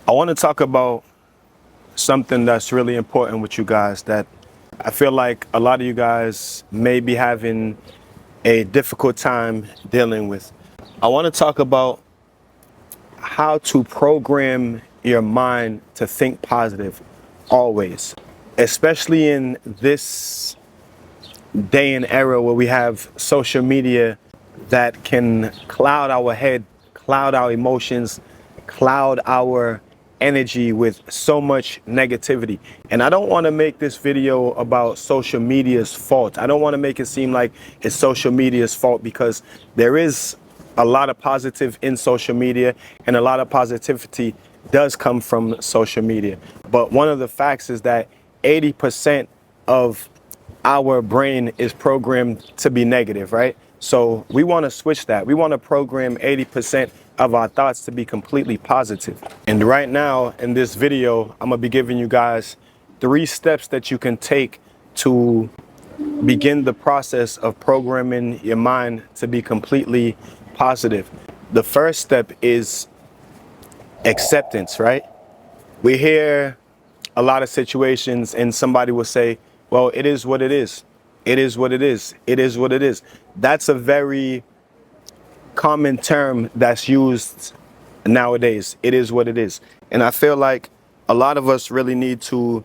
I want to talk about something that's really important with you guys that I feel like a lot of you guys may be having a difficult time dealing with. I want to talk about how to program your mind to think positive always, especially in this day and era where we have social media that can cloud our head, cloud our emotions, cloud our energy with so much negativity. And I don't want to make this video about social media's fault. I don't want to make it seem like it's social media's fault, because there is a lot of positive in social media and a lot of positivity does come from social media. But one of the facts is that 80% of our brain is programmed to be negative, right? So we want to switch that. We want to program 80% of our thoughts to be completely positive. And right now in this video, I'm gonna be giving you guys 3 steps that you can take to begin the process of programming your mind to be completely positive. The first step is acceptance, right? We hear a lot of situations and somebody will say, well, it is what it is. It is what it is. It is what it is. That's a very common term that's used nowadays. It is what it is. And I feel like a lot of us really need to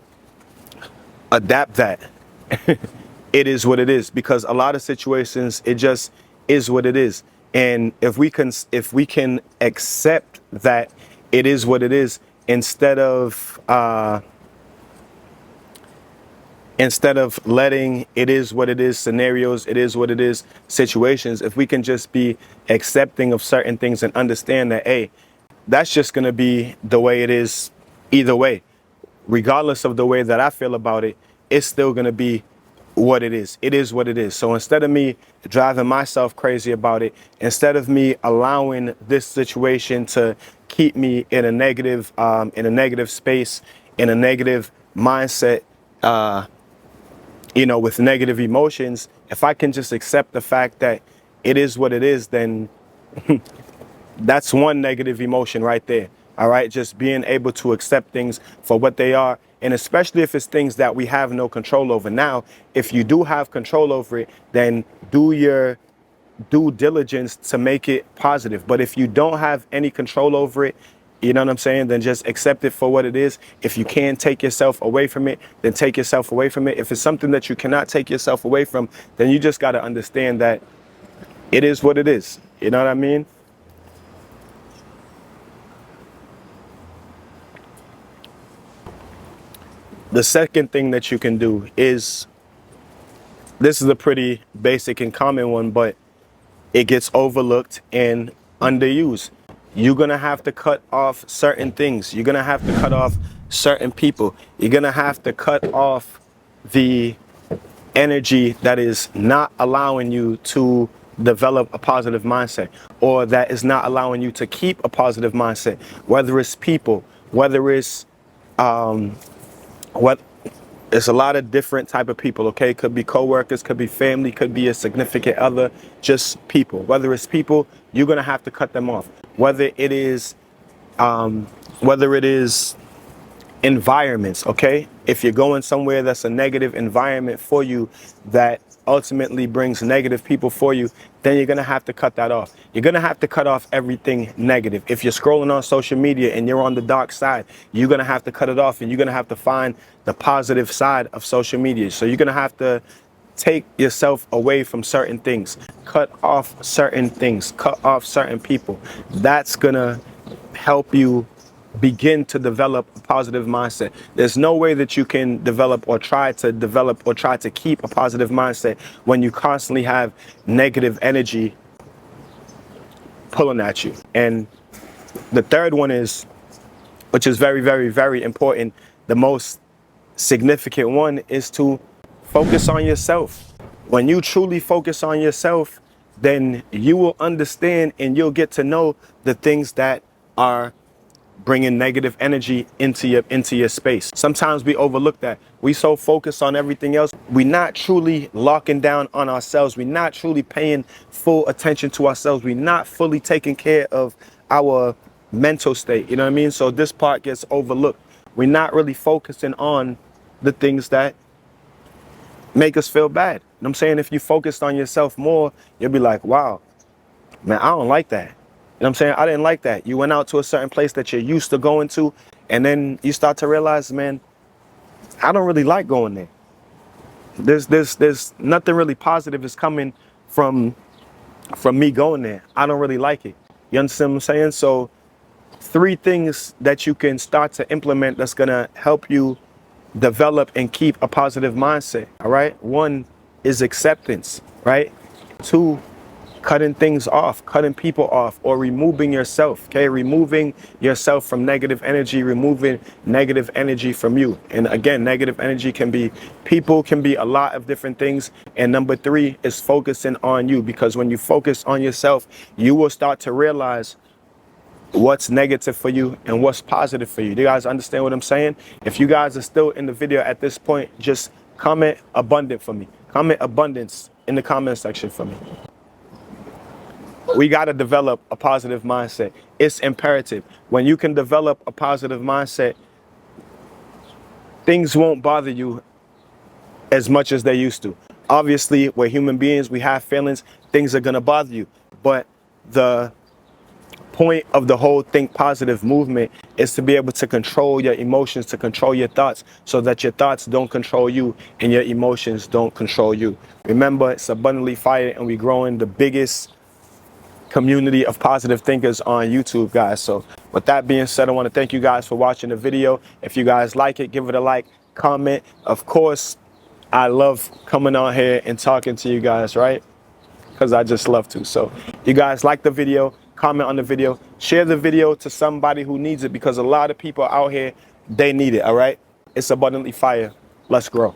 adapt that. It is what it is, because a lot of situations, it just is what it is. And if we can accept that it is what it is, instead of letting it is what it is scenarios, it is what it is situations, if we can just be accepting of certain things and understand that, hey, that's just going to be the way it is either way. Regardless of the way that I feel about it, it's still going to be what it is. It is what it is. So instead of me driving myself crazy about it, instead of me allowing this situation to keep me in a negative space, in a negative mindset, with negative emotions, if I can just accept the fact that it is what it is, then that's one negative emotion right there. All right. Just being able to accept things for what they are. And especially if it's things that we have no control over. Now, if you do have control over it, then do your due diligence to make it positive. But if you don't have any control over it, you know what I'm saying, then just accept it for what it is. If you can take yourself away from it, then take yourself away from it. If it's something that you cannot take yourself away from, then you just got to understand that it is what it is. You know what I mean? The second thing that you can do is, this is a pretty basic and common one, but it gets overlooked and underused. You're going to have to cut off certain things. You're going to have to cut off certain people. You're going to have to cut off the energy that is not allowing you to develop a positive mindset, or that is not allowing you to keep a positive mindset, whether it's people, whether it's it's a lot of different type of people, okay? Could be coworkers, could be family, could be a significant other, just people. Whether it's people, you're gonna have to cut them off. Whether it is environments, okay? If you're going somewhere that's a negative environment for you, that ultimately brings negative people for you, then you're gonna have to cut that off. You're gonna have to cut off everything negative. If you're scrolling on social media and you're on the dark side, you're gonna have to cut it off, and you're gonna have to find the positive side of social media. So you're gonna have to take yourself away from certain things, cut off certain things, cut off certain people. That's gonna help you begin to develop a positive mindset. There's no way that you can develop or try to keep a positive mindset when you constantly have negative energy pulling at you. And the third one is, which is very, very, very important, the most significant one, is to focus on yourself. When you truly focus on yourself, then you will understand and you'll get to know the things that are bringing negative energy into your space. Sometimes we overlook that. We so focused on everything else, we're not truly locking down on ourselves. We're not truly paying full attention to ourselves. We're not fully taking care of our mental state. You know what I mean? So this part gets overlooked. We're not really focusing on the things that make us feel bad. You know what I'm saying? If you focused on yourself more, you'll be like, wow, man, I don't like that. You know what I'm saying? I didn't like that. You went out to a certain place that you're used to going to, and then you start to realize, man, I don't really like going there. There's nothing really positive is coming from me going there. I don't really like it. You understand what I'm saying? So 3 things that you can start to implement that's gonna help you develop and keep a positive mindset. All right. 1 is acceptance, right? 2, cutting things off, cutting people off, or removing yourself. Okay, removing yourself from negative energy, removing negative energy from you. And again, negative energy can be people, can be a lot of different things. And number 3 is focusing on you, because when you focus on yourself, you will start to realize what's negative for you and what's positive for you. Do you guys understand what I'm saying? If you guys are still in the video at this point, just comment abundant for me. Comment abundance in the comment section for me. We got to develop a positive mindset. It's imperative. When you can develop a positive mindset, things won't bother you as much as they used to. Obviously, we're human beings. We have feelings. Things are going to bother you. But the point of the whole Think Positive movement is to be able to control your emotions, to control your thoughts, so that your thoughts don't control you and your emotions don't control you. Remember, it's Abundantly Fire, and we're growing the biggest community of positive thinkers on YouTube, guys. So with that being said, I want to thank you guys for watching the video. If you guys like it, give it a like, comment. Of course, I love coming on here and talking to you guys, right? Because I just love to. So you guys like the video, comment on the video, share the video to somebody who needs it, because a lot of people out here, they need it. All right. It's Abundantly Fire. Let's grow.